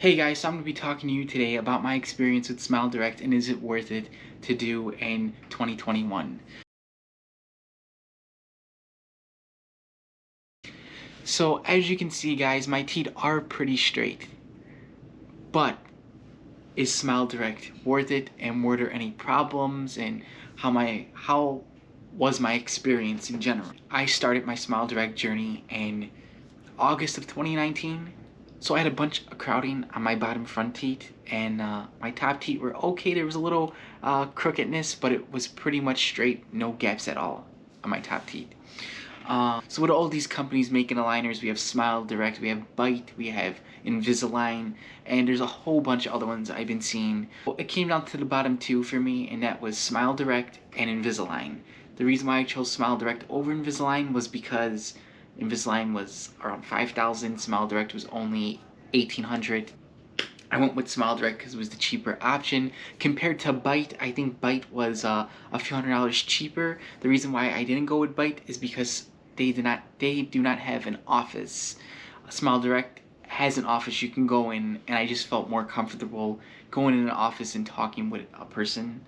Hey guys, so I'm going to be talking to you today about my experience with Smile Direct and is it worth it to do in 2021. So as you can see guys, my teeth are pretty straight, but is Smile Direct worth it and were there any problems and how was my experience in general? I started my Smile Direct journey in August of 2019. So I had a bunch of crowding on my bottom front teeth, and my top teeth were okay. There was a little crookedness, but it was pretty much straight, no gaps at all on my top teeth. So with all these companies making aligners, we have Smile Direct, we have Bite, we have Invisalign, and there's a whole bunch of other ones I've been seeing. It came down to the bottom two for me, and that was Smile Direct and Invisalign. The reason why I chose Smile Direct over Invisalign was because Invisalign was around 5,000, Smile Direct was only 1,800. I went with Smile Direct because it was the cheaper option. Compared to Bite, I think Bite was a few $100s cheaper. The reason why I didn't go with Bite is because they do not have an office. Smile Direct has an office you can go in, and I just felt more comfortable going in an office and talking with a person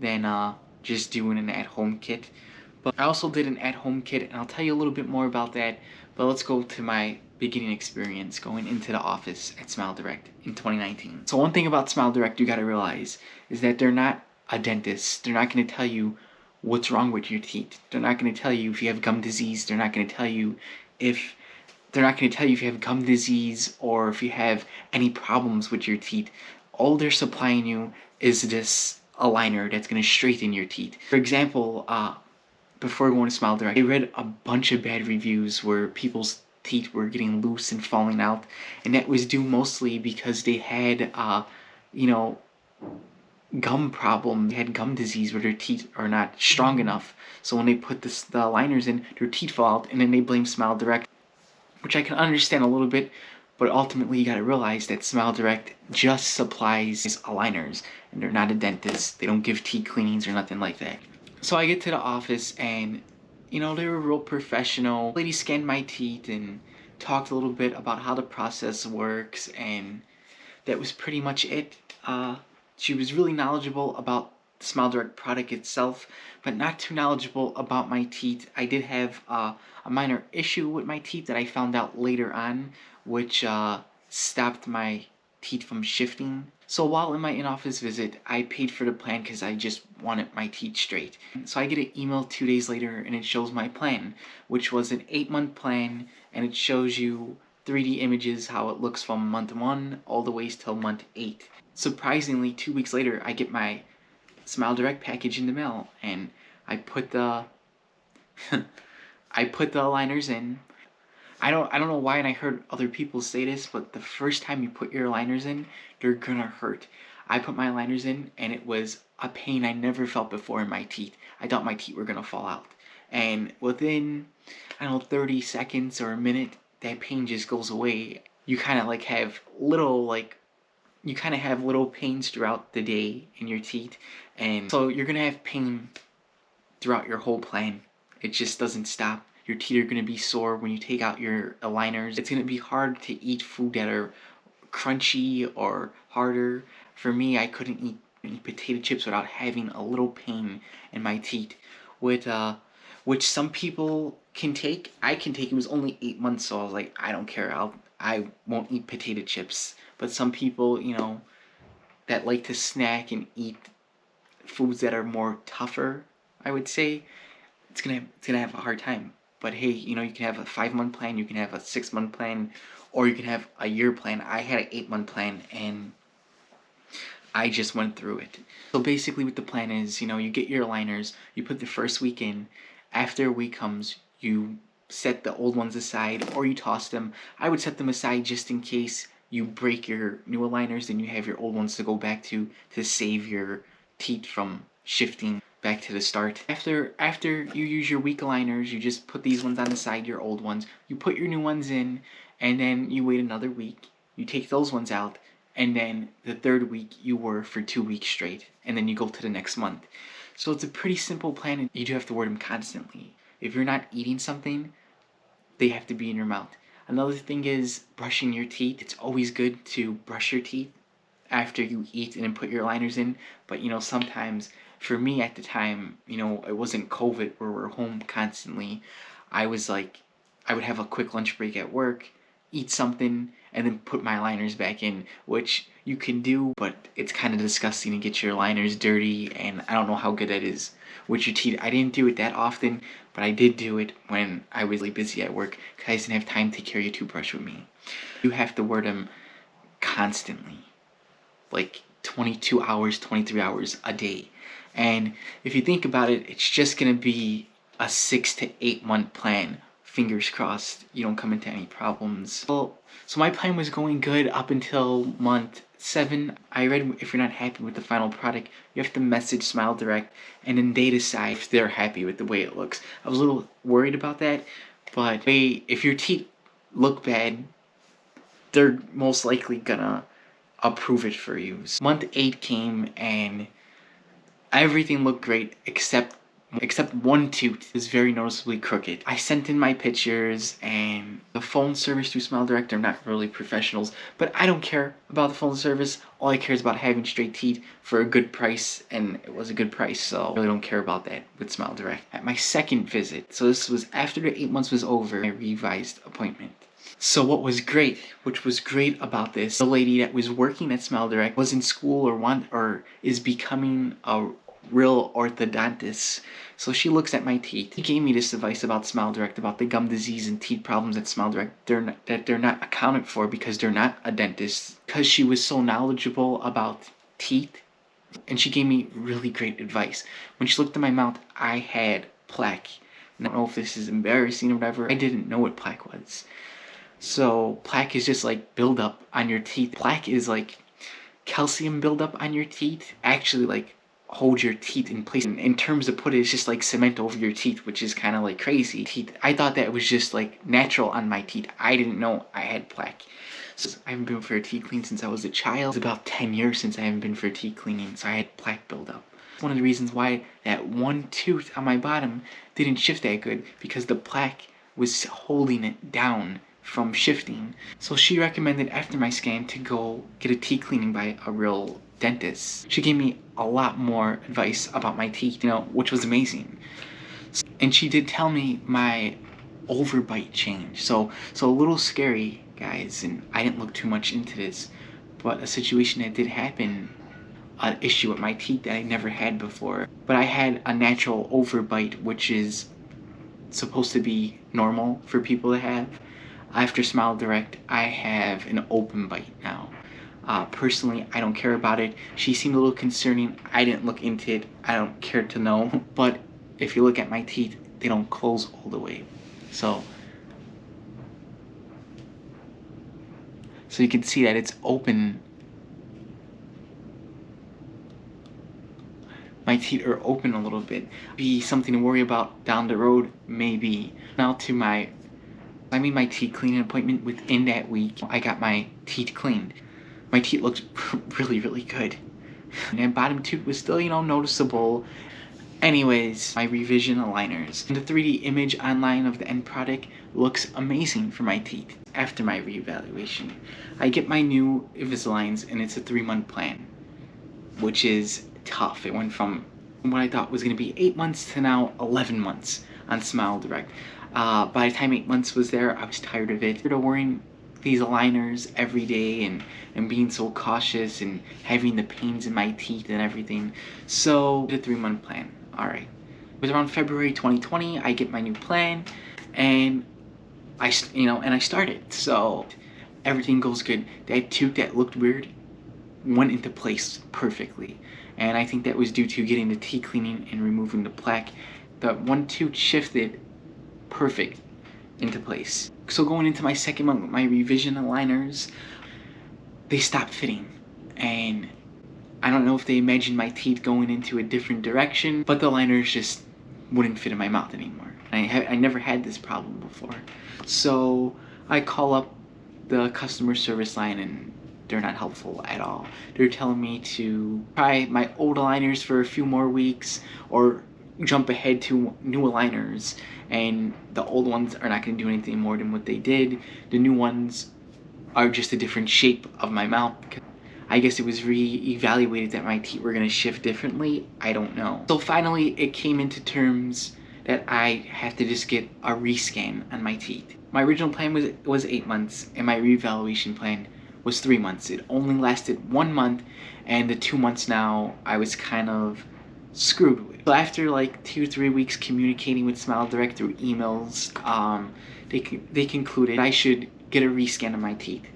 than just doing an at-home kit. But I also did an at-home kit, and I'll tell you a little bit more about that. But let's go to my beginning experience going into the office at Smile Direct in 2019. So one thing about Smile Direct you gotta realize is that they're not a dentist. They're not gonna tell you what's wrong with your teeth. They're not gonna tell you if you have gum disease. They're not gonna tell you if you have gum disease or if you have any problems with your teeth. All they're supplying you is this aligner that's gonna straighten your teeth. For example, before going to Smile Direct, I read a bunch of bad reviews where people's teeth were getting loose and falling out, and that was due mostly because they had, you know, gum problem. They had gum disease where their teeth are not strong enough. So when they put the aligners in, their teeth fall out, and then they blame Smile Direct, which I can understand a little bit, but ultimately you gotta realize that Smile Direct just supplies aligners, and they're not a dentist. They don't give teeth cleanings or nothing like that. So I get to the office and, they were real professional. The lady scanned my teeth and talked a little bit about how the process works, and that was pretty much it. She was really knowledgeable about the Smile Direct product itself, but not too knowledgeable about my teeth. I did have a minor issue with my teeth that I found out later on, which stopped my teeth from shifting. So while in my in-office visit, I paid for the plan because I just wanted my teeth straight. So I get an email 2 days later and it shows my plan, which was an 8-month plan, and it shows you 3D images how it looks from month 1 all the way till month 8. Surprisingly, 2 weeks later, I get my Smile Direct package in the mail, and I put the I put the aligners in. I don't know why, and I heard other people say this, but the first time you put your aligners in, they're gonna hurt. I put my aligners in, and it was a pain I never felt before in my teeth. I thought my teeth were gonna fall out. And within, 30 seconds or a minute, that pain just goes away. You kind of have little pains throughout the day in your teeth, and so you're gonna have pain throughout your whole plan. It just doesn't stop. Your teeth are gonna be sore when you take out your aligners. It's gonna be hard to eat food that are crunchy or harder. For me, I couldn't eat potato chips without having a little pain in my teeth, with which some people can take. I can take. It was only 8 months, so I was like, I don't care. I won't eat potato chips. But some people, that like to snack and eat foods that are more tougher, I would say, it's gonna have a hard time. But hey, you can have a 5-month plan, you can have a 6-month plan, or you can have a year plan. I had an 8-month plan, and I just went through it. So basically what the plan is, you get your aligners, you put the first week in. After a week comes, you set the old ones aside or you toss them. I would set them aside just in case you break your new aligners, then you have your old ones to go back to save your teeth from shifting back to the start. After you use your weak aligners, you just put these ones on the side, your old ones. You put your new ones in, and then you wait another week. You take those ones out, and then the third week you work for 2 weeks straight, and then you go to the next month. So it's a pretty simple plan, and you do have to wear them constantly. If you're not eating something, they have to be in your mouth. Another thing is brushing your teeth. It's always good to brush your teeth after you eat and then put your liners in. But sometimes for me at the time, it wasn't COVID where we're home constantly. I was like, I would have a quick lunch break at work, eat something, and then put my liners back in, which you can do, but it's kind of disgusting to get your liners dirty, and I don't know how good that is with your teeth. I didn't do it that often, but I did do it when I was really busy at work because I didn't have time to carry a toothbrush with me. You have to wear them constantly, like 22 hours, 23 hours a day. And if you think about it, it's just going to be a 6 to 8 month plan. Fingers crossed you don't come into any problems. Well, so my plan was going good up until month 7. I read if you're not happy with the final product, you have to message Smile Direct and then they decide if they're happy with the way it looks. I was a little worried about that, but if your teeth look bad, they're most likely gonna approve it for you. So month 8 came and everything looked great except one tooth is very noticeably crooked. I sent in my pictures, and the phone service through Smile Direct are not really professionals, but I don't care about the phone service. All I care is about having straight teeth for a good price, and it was a good price, so I really don't care about that with Smile Direct. At my second visit, so this was after the 8 months was over, my revised appointment. So what was great, which was great about this, the lady that was working at Smile Direct was in school or is becoming a real orthodontist. So she looks at my teeth. She gave me this advice about Smile Direct, about the gum disease and teeth problems at Smile Direct that they're not accounted for because they're not a dentist. Because she was so knowledgeable about teeth, and she gave me really great advice. When she looked at my mouth, I had plaque. I don't know if this is embarrassing or whatever. I didn't know what plaque was. So plaque is just like buildup on your teeth. Plaque is like calcium buildup on your teeth. Actually, like hold your teeth in place. In terms of put it, it's just like cement over your teeth, which is kind of like crazy. I thought that was just like natural on my teeth. I didn't know I had plaque. So I haven't been for a teeth clean since I was a child. It's about 10 years since I haven't been for a teeth cleaning, so I had plaque buildup. One of the reasons why that one tooth on my bottom didn't shift that good, because the plaque was holding it down from shifting. So she recommended after my scan to go get a teeth cleaning by a real dentist. She gave me a lot more advice about my teeth, which was amazing. And she did tell me my overbite changed. So a little scary, guys, and I didn't look too much into this, but a situation that did happen, an issue with my teeth that I never had before. But I had a natural overbite, which is supposed to be normal for people to have. After Smile Direct, I have an open bite now. Personally, I don't care about it. She seemed a little concerning. I didn't look into it. I don't care to know. But if you look at my teeth, they don't close all the way. So you can see that it's open. My teeth are open a little bit. Be something to worry about down the road, maybe. Now I made my teeth cleaning appointment within that week. I got my teeth cleaned. My teeth looked really, really good. And that bottom tooth was still, noticeable. Anyways, my revision aligners. And the 3D image online of the end product looks amazing for my teeth. After my reevaluation, I get my new Invisaligns, and it's a 3-month plan, which is tough. It went from what I thought was going to be 8 months to now 11 months on Smile Direct. By the time 8 months was there, I was tired of it. Tired of wearing these aligners every day and being so cautious and having the pains in my teeth and everything. So, the 3-month plan. Alright. It was around February 2020, I get my new plan, and I started. So, everything goes good. That tooth that looked weird went into place perfectly. And I think that was due to getting the teeth cleaning and removing the plaque. The one tooth shifted perfect into place. So going into my second month with my revision aligners, they stopped fitting. And I don't know if they imagined my teeth going into a different direction, but the aligners just wouldn't fit in my mouth anymore. I never had this problem before. So I call up the customer service line, and they're not helpful at all. They're telling me to try my old aligners for a few more weeks, or jump ahead to new aligners, and the old ones are not going to do anything more than what they did. The new ones are just a different shape of my mouth. I guess it was re-evaluated that my teeth were going to shift differently. I don't know. So finally it came into terms that I have to just get a rescan on my teeth. My original plan was 8 months, and my reevaluation plan was 3 months. It only lasted 1 month, and the 2 months now I was kind of screwed with. So after like 2-3 weeks communicating with Smile Direct through emails, they concluded I should get a rescan of my teeth.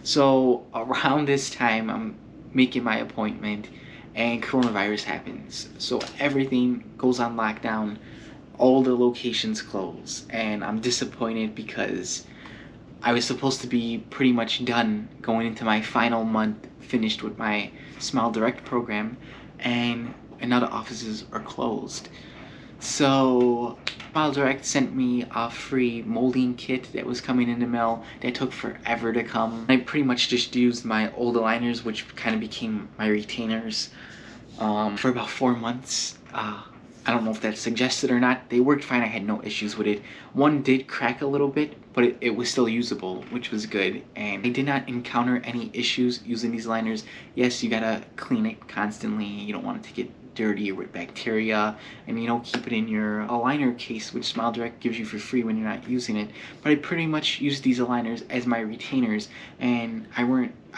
So around this time, I'm making my appointment, and coronavirus happens. So everything goes on lockdown. All the locations close, and I'm disappointed because I was supposed to be pretty much done going into my final month, finished with my Smile Direct program, and other offices are closed. So Smile Direct sent me a free molding kit that was coming in the mail that took forever to come. I pretty much just used my old aligners, which kind of became my retainers, for about 4 months. I don't know if that's suggested or not. They worked fine. I had no issues with it. One did crack a little bit, but it was still usable, which was good. And I did not encounter any issues using these liners. Yes, you gotta clean it constantly. You don't want it to get dirty or with bacteria. And keep it in your aligner case, which Smile Direct gives you for free when you're not using it. But I pretty much used these aligners as my retainers, and I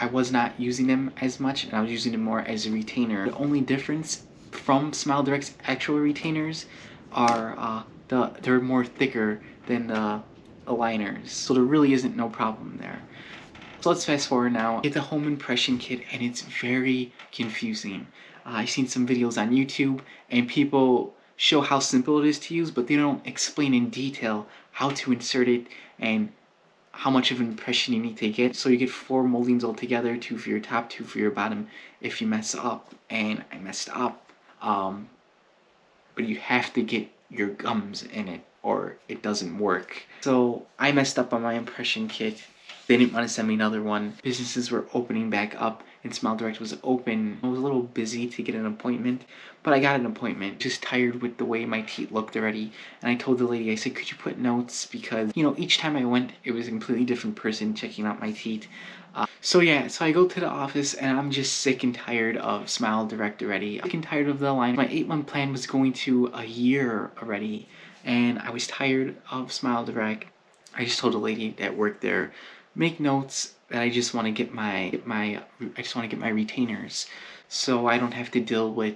was not using them as much, and I was using them more as a retainer. The only difference from Smile Direct's actual retainers are they're more thicker than the aligners, so there really isn't no problem there. So let's fast forward now. Get the home impression kit, and it's very confusing. I've seen some videos on YouTube, and people show how simple it is to use, but they don't explain in detail how to insert it and how much of an impression you need to get. So you get 4 moldings altogether, 2 for your top, 2 for your bottom if you mess up, and I messed up. But you have to get your gums in it or it doesn't work. So I messed up on my impression kit. They didn't want to send me another one. Businesses were opening back up and Smile Direct was open. I was a little busy to get an appointment, but I got an appointment. Just tired with the way my teeth looked already. And I told the lady, I said, could you put notes? Because, each time I went, it was a completely different person checking out my teeth. So I go to the office, and I'm just sick and tired of Smile Direct already. Sick and tired of the line. My 8-month plan was going to a year already, and I was tired of Smile Direct. I just told a lady that worked there, make notes that I just want to get my retainers, so I don't have to deal with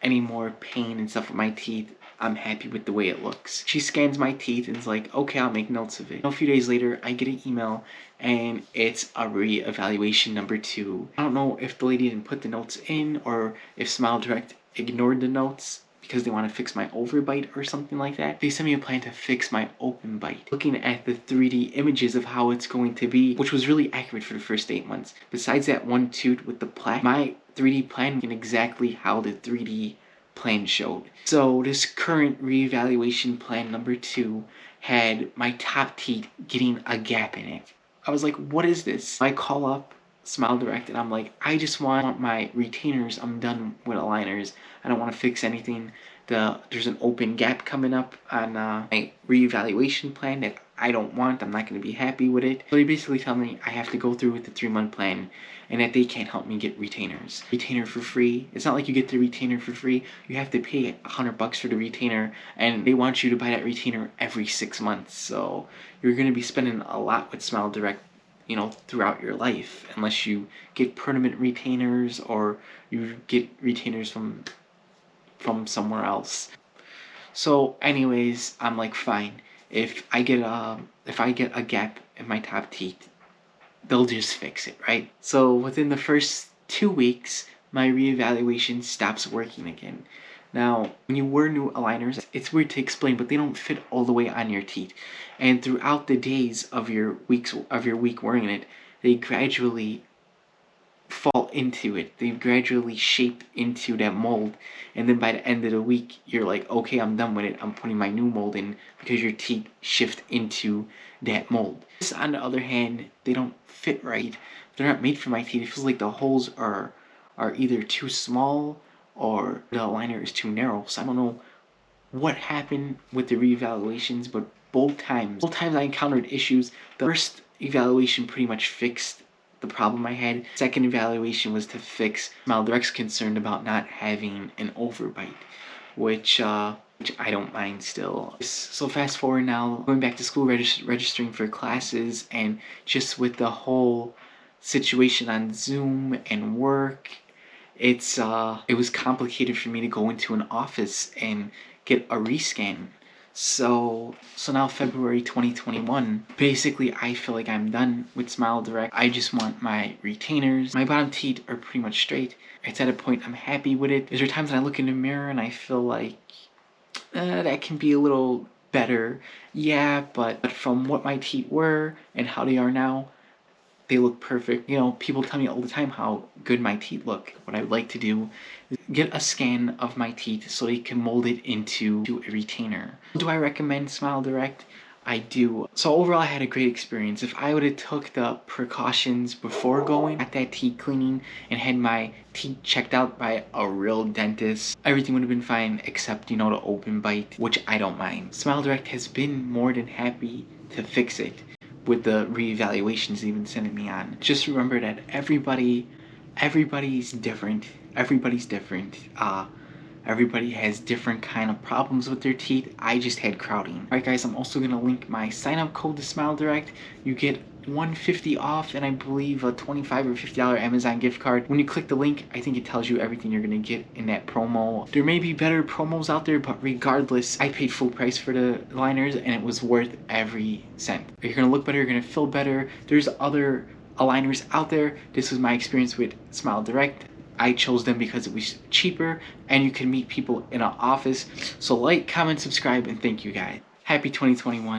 any more pain and stuff with my teeth. I'm happy with the way it looks. She scans my teeth and is like, okay, I'll make notes of it. A few days later, I get an email, and it's a re-evaluation number 2. I don't know if the lady didn't put the notes in or if Smile Direct ignored the notes because they want to fix my overbite or something like that. They sent me a plan to fix my open bite. Looking at the 3D images of how it's going to be, which was really accurate for the first 8 months. Besides that one tooth with the plaque, my 3D plan in exactly how the 3D plan showed. So this current reevaluation plan number 2 had my top teeth getting a gap in it. I was like, what is this? I call up Smile Direct and I'm like, I just want my retainers. I'm done with aligners. I don't want to fix anything. There's an open gap coming up on my reevaluation plan that I don't want. I'm not going to be happy with it. So they basically tell me I have to go through with the 3-month plan and that they can't help me get retainers. Retainer for free. It's not like you get the retainer for free. You have to pay $100 for the retainer, and they want you to buy that retainer every 6 months. So you're going to be spending a lot with Smile Direct, throughout your life, unless you get permanent retainers or you get retainers from somewhere else. So anyways, I'm like, fine. If I get a gap in my top teeth, they'll just fix it, right? So within the first 2 weeks, my reevaluation stops working again. Now, when you wear new aligners, it's weird to explain, but they don't fit all the way on your teeth. And throughout the days of your week wearing it, they gradually fall into it. They gradually shape into that mold. And then by the end of the week, you're like, okay, I'm done with it. I'm putting my new mold in because your teeth shift into that mold. This, on the other hand, they don't fit right. They're not made for my teeth. It feels like the holes are either too small or the aligner is too narrow. So I don't know what happened with the reevaluations, but both times I encountered issues. The first evaluation pretty much fixed the problem I had. Second evaluation was to fix SmileDirect's concern about not having an overbite, which I don't mind still. So fast forward now, going back to school, registering for classes, and just with the whole situation on Zoom and work, it was complicated for me to go into an office and get a rescan. So now February 2021, basically I feel like I'm done with SmileDirect. I just want my retainers. My bottom teeth are pretty much straight. It's at a point I'm happy with it. Is there times when I look in the mirror and I feel like that can be a little better? Yeah, but from what my teeth were and how they are now, they look perfect. You know, people tell me all the time how good my teeth look. What I would like to do is get a scan of my teeth so they can mold it into a retainer. Do I recommend SmileDirect? I do. So overall, I had a great experience. If I would have took the precautions before going at that teeth cleaning and had my teeth checked out by a real dentist, everything would have been fine except, you know, the open bite, which I don't mind. SmileDirect has been more than happy to fix it with the reevaluations they've been sending me on. Just remember that everybody's different. Everybody's different. Everybody has different kind of problems with their teeth. I just had crowding. Alright guys, I'm also gonna link my sign-up code to SmileDirect. You get $150 off and I believe a $25 or $50 Amazon gift card. When you click the link, I think it tells you everything you're gonna get in that promo. There may be better promos out there, but regardless, I paid full price for the aligners and it was worth every cent. You're gonna look better, you're gonna feel better. There's other aligners out there. This was my experience with SmileDirect. I chose them because it was cheaper and you can meet people in an office. So like, comment, subscribe, and thank you guys. Happy 2021.